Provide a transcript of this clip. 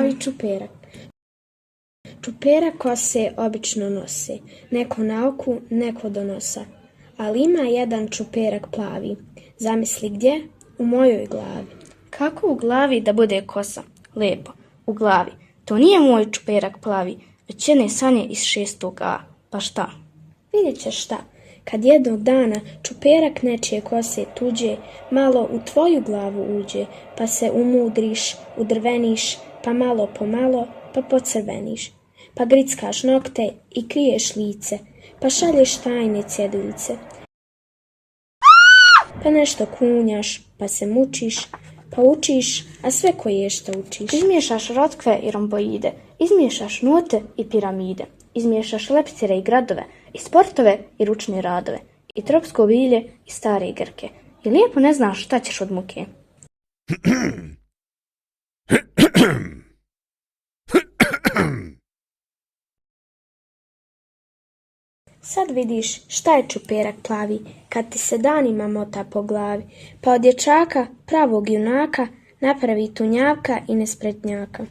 plavi čuperak. Čuperak kose obično nose, neko na oku, neko do nosa. Ali ima jedan čuperak plavi. Zamisli gdje? U mojoj glavi. Kako u glavi da bude kosa? Lepo, u glavi. To nije moj čuperak plavi, već jedne sanje iz 6. A. Pa šta? Vidjet ćeš šta. Kad jednog dana čuperak nečije kose tuđe malo u tvoju glavu uđe, pa se umudriš, udrveniš, pa malo po malo, pa pocrveniš. Pa grickaš nokte i kriješ lice, pa šalješ tajne cjeduljce. Pa nešto kunjaš, pa se mučiš, pa učiš, a sve koje šta učiš. Izmiješaš rotkve i romboide, izmiješaš note i piramide, izmiješaš leptire i gradove, i sportove i ručne radove, i tropsko bilje i stare grke. I lijepo ne znaš šta ćeš od muke. Sad vidiš šta je čuperak plavi, kad ti se danima mota po glavi, pa od dječaka, pravog junaka, napravi tunjavka i nespretnjaka.